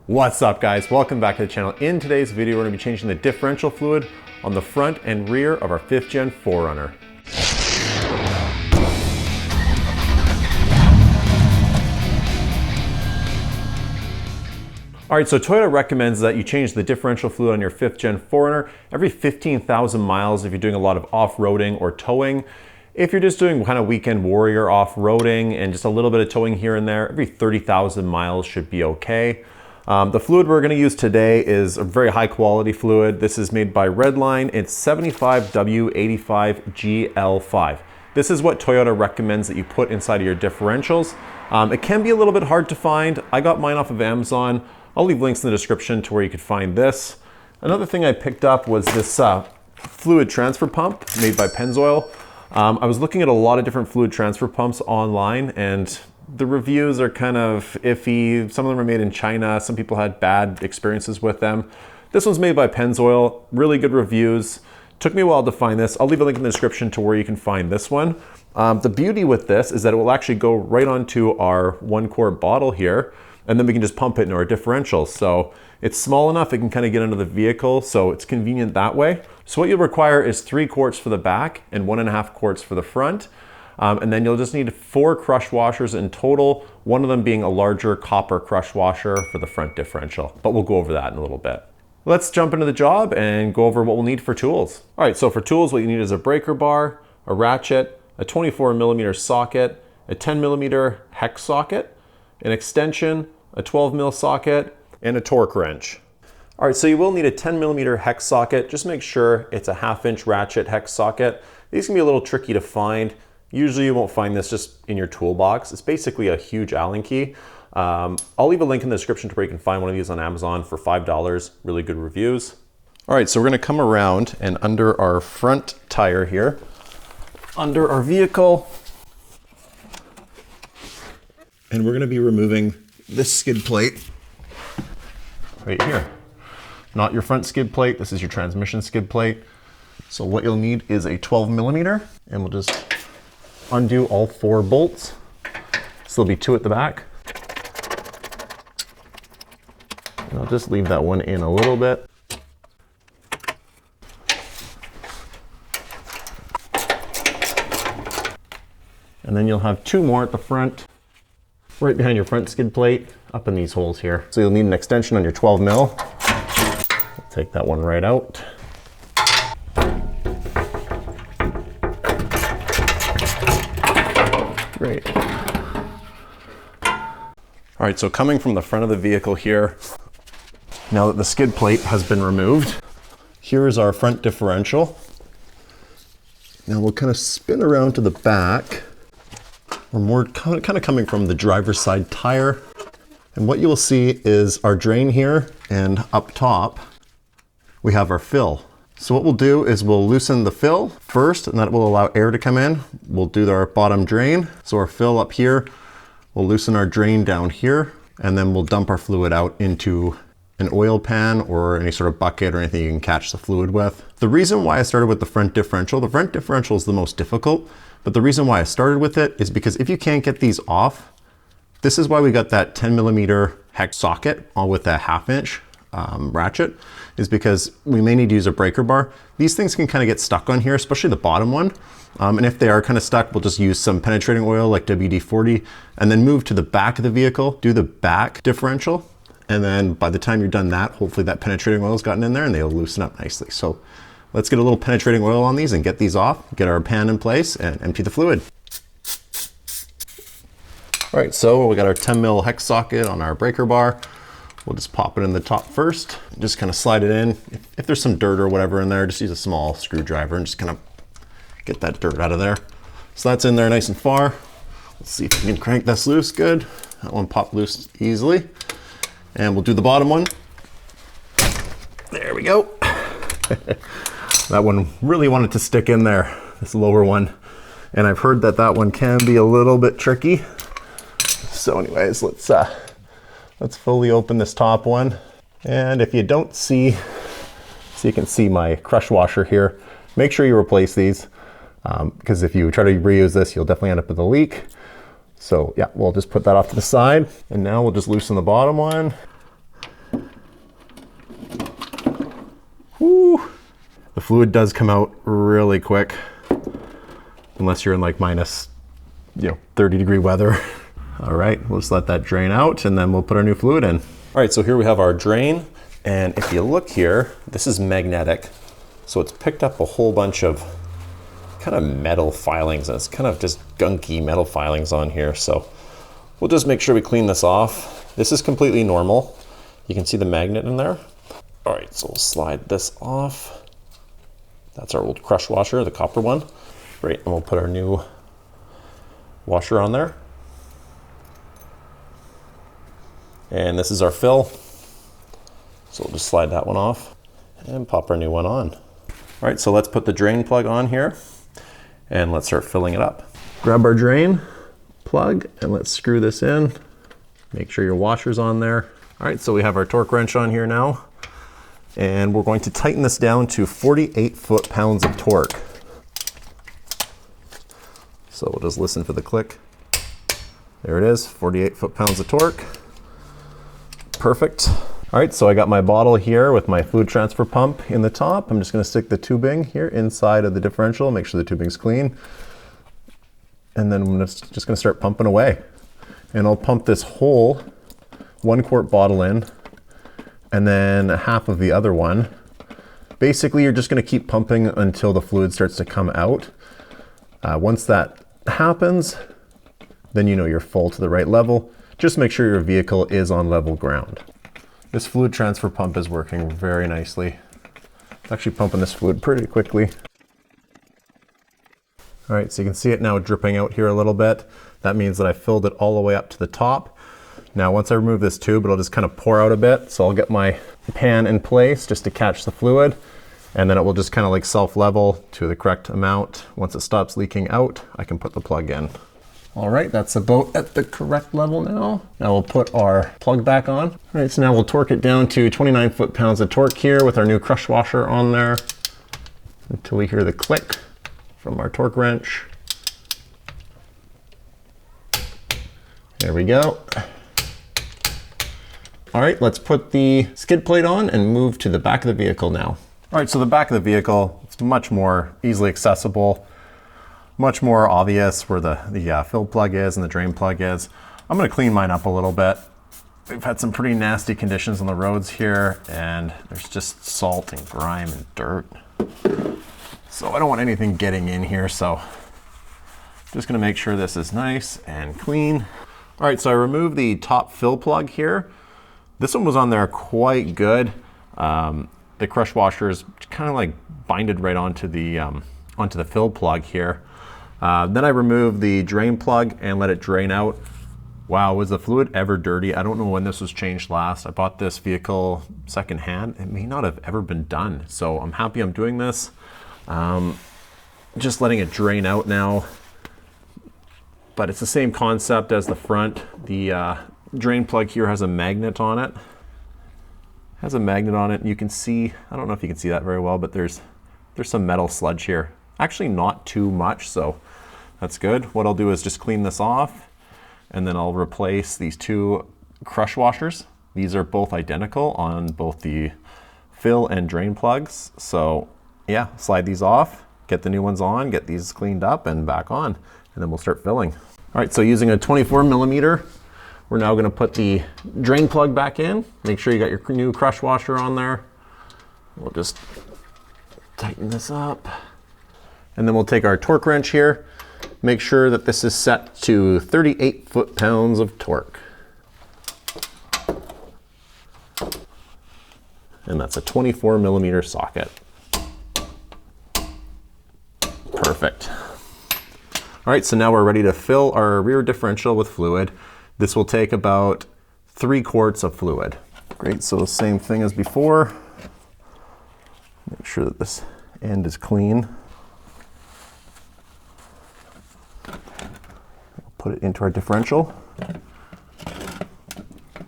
What's up guys, welcome back to the channel. In today's video, we're gonna be changing the differential fluid on the front and rear of our 5th gen 4Runner. All right, so Toyota recommends that you change the differential fluid on your 5th gen 4Runner every 15,000 miles if you're doing a lot of off-roading or towing. If you're just doing kind of weekend warrior off-roading and just a little bit of towing here and there, every 30,000 miles should be okay. The fluid we're going to use today is a very high quality fluid. This is made by Redline. It's 75W85GL5. This is what Toyota recommends that you put inside of your differentials. It can be a little bit hard to find. I got mine off of Amazon. I'll leave links in the description to where you could find this. Another thing I picked up was this fluid transfer pump made by Pennzoil. I was looking at a lot of different fluid transfer pumps online, and the reviews are kind of iffy. Some of them are made in China. Some people had bad experiences with them. This one's made by Pennzoil. Really good reviews. Took me a while to find this. I'll leave a link in the description to where you can find this one. The beauty with this is that it will actually go right onto our 1-quart bottle here, and then we can just pump it into our differential. So it's small enough it can kind of get under the vehicle, so it's convenient that way. So what you'll require is 3 quarts for the back and 1.5 quarts for the front. And then you'll just need 4 crush washers in total, one of them being a larger copper crush washer for the front differential. But we'll go over that in a little bit. Let's jump into the job and go over what we'll need for tools. All right, so for tools, what you need is a breaker bar, a ratchet, a 24mm socket, a 10mm hex socket, an extension, a 12mm socket, and a torque wrench. All right, so you will need a 10mm hex socket. Just make sure it's a 1/2-inch ratchet hex socket. These can be a little tricky to find. Usually you won't find this just in your toolbox. It's basically a huge Allen key. I'll leave a link in the description to where you can find one of these on Amazon for $5. Really good reviews. All right, so we're gonna come around and under our front tire here, under our vehicle, and we're gonna be removing this skid plate right here. Not your front skid plate, this is your transmission skid plate. So what you'll need is a 12mm, and we'll just undo all 4 bolts. So there'll be 2 at the back. And I'll just leave that one in a little bit. And then you'll have 2 more at the front, right behind your front skid plate, up in these holes here. So you'll need an extension on your 12mm. I'll take that one right out. Great. All right, so coming from the front of the vehicle here, now that the skid plate has been removed, here is our front differential. Now we'll kind of spin around to the back. We're more kind of coming from the driver's side tire. And what you will see is our drain here, and up top, we have our fill. So what we'll do is we'll loosen the fill first, and that will allow air to come in. We'll do our bottom drain. So our fill up here, we'll loosen our drain down here, and then we'll dump our fluid out into an oil pan or any sort of bucket or anything you can catch the fluid with. The reason why I started with the front differential is the most difficult, but the reason why I started with it is because if you can't get these off, this is why we got that 10mm hex socket all with that 1/2-inch ratchet, is because we may need to use a breaker bar. These things can kind of get stuck on here, especially the bottom one. And if they are kind of stuck, we'll just use some penetrating oil like WD-40 and then move to the back of the vehicle, do the back differential. And then by the time you're done that, hopefully that penetrating oil's gotten in there and they'll loosen up nicely. So let's get a little penetrating oil on these and get these off, get our pan in place and empty the fluid. All right, so we got our 10mm hex socket on our breaker bar. We'll just pop it in the top first, just kind of slide it in. If there's some dirt or whatever in there, just use a small screwdriver and just kind of get that dirt out of there. So that's in there nice and far. Let's see if we can crank this loose good. That one popped loose easily. And we'll do the bottom one. There we go. That one really wanted to stick in there, this lower one. And I've heard that that one can be a little bit tricky. So anyways, let's fully open this top one. And if you don't see, so you can see my crush washer here, make sure you replace these because if you try to reuse this, you'll definitely end up with a leak. So yeah, we'll just put that off to the side. And now we'll just loosen the bottom one. The fluid does come out really quick, unless you're in like minus 30-degree weather. All right, we'll just let that drain out and then we'll put our new fluid in. All right, so here we have our drain. And if you look here, this is magnetic. So it's picked up a whole bunch of kind of metal filings. And it's kind of just gunky metal filings on here. So we'll just make sure we clean this off. This is completely normal. You can see the magnet in there. All right, so we'll slide this off. That's our old crush washer, the copper one. Great, and we'll put our new washer on there. And this is our fill. So we'll just slide that one off and pop our new one on. All right, so let's put the drain plug on here and let's start filling it up. Grab our drain plug and let's screw this in. Make sure your washer's on there. All right, so we have our torque wrench on here now, and we're going to tighten this down to 48 foot-pounds of torque. So we'll just listen for the click. There it is, 48 foot-pounds of torque. Perfect. All right, so I got my bottle here with my fluid transfer pump in the top. I'm just gonna stick the tubing here inside of the differential, make sure the tubing's clean. And then I'm just gonna start pumping away. And I'll pump this whole 1 quart bottle in, and then half of the other one. Basically, you're just gonna keep pumping until the fluid starts to come out. Once that happens, then you know you're full to the right level. Just make sure your vehicle is on level ground. This fluid transfer pump is working very nicely. It's actually pumping this fluid pretty quickly. All right, so you can see it now dripping out here a little bit. That means that I filled it all the way up to the top. Now, once I remove this tube, it'll just kind of pour out a bit. So I'll get my pan in place just to catch the fluid, and then it will just kind of like self-level to the correct amount. Once it stops leaking out, I can put the plug in. All right, that's about at the correct level now. Now we'll put our plug back on. All right, so now we'll torque it down to 29 foot-pounds of torque here with our new crush washer on there until we hear the click from our torque wrench. There we go. All right, let's put the skid plate on and move to the back of the vehicle now. All right, so the back of the vehicle, it's much more easily accessible. Much more obvious where the fill plug is and the drain plug is. I'm gonna clean mine up a little bit. We've had some pretty nasty conditions on the roads here, and there's just salt and grime and dirt. So I don't want anything getting in here, so just gonna make sure this is nice and clean. All right, so I removed the top fill plug here. This one was on there quite good. The crush washer is kind of like binded right onto the fill plug here. Then I removed the drain plug and let it drain out. Wow, was the fluid ever dirty? I don't know when this was changed last. I bought this vehicle secondhand. It may not have ever been done. So I'm happy I'm doing this. Just letting it drain out now. But it's the same concept as the front. The drain plug here has a magnet on it. Has a magnet on it, and you can see, I don't know if you can see that very well, but there's some metal sludge here. Actually not too much, so that's good. What I'll do is just clean this off, and then I'll replace these two crush washers. These are both identical on both the fill and drain plugs. So yeah, slide these off, get the new ones on, get these cleaned up and back on, and then we'll start filling. All right, so using a 24 millimeter, we're now gonna put the drain plug back in. Make sure you got your new crush washer on there. We'll just tighten this up. And then we'll take our torque wrench here. Make sure that this is set to 38 foot-pounds of torque. And that's a 24 millimeter socket. Perfect. All right, so now we're ready to fill our rear differential with fluid. This will take about 3 quarts of fluid. Great, so same thing as before. Make sure that this end is clean. Put it into our differential,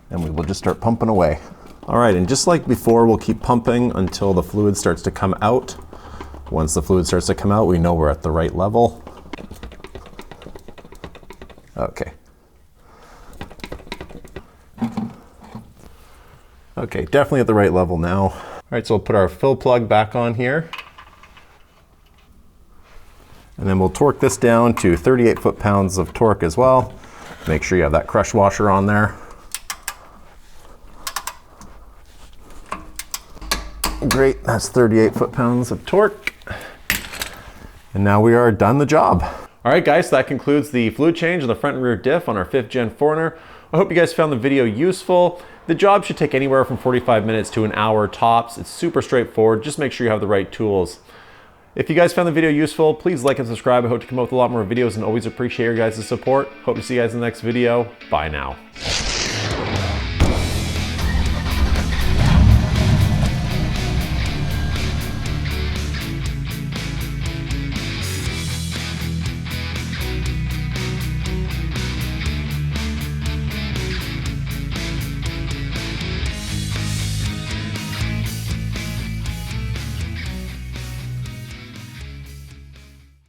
and we will just start pumping away. All right, and just like before, we'll keep pumping until the fluid starts to come out. Once the fluid starts to come out, we know we're at the right level. Okay. Okay, definitely at the right level now. All right, so we'll put our fill plug back on here. And then we'll torque this down to 38 foot-pounds of torque as well. Make sure you have that crush washer on there. Great, that's 38 foot-pounds of torque. And now we are done the job. All right guys, so that concludes the fluid change on the front and rear diff on our 5th gen 4Runner. I hope you guys found the video useful. The job should take anywhere from 45 minutes to an hour tops. It's super straightforward. Just make sure you have the right tools. If you guys found the video useful, please like and subscribe. I hope to come up with a lot more videos and always appreciate your guys' support. Hope to see you guys in the next video. Bye now.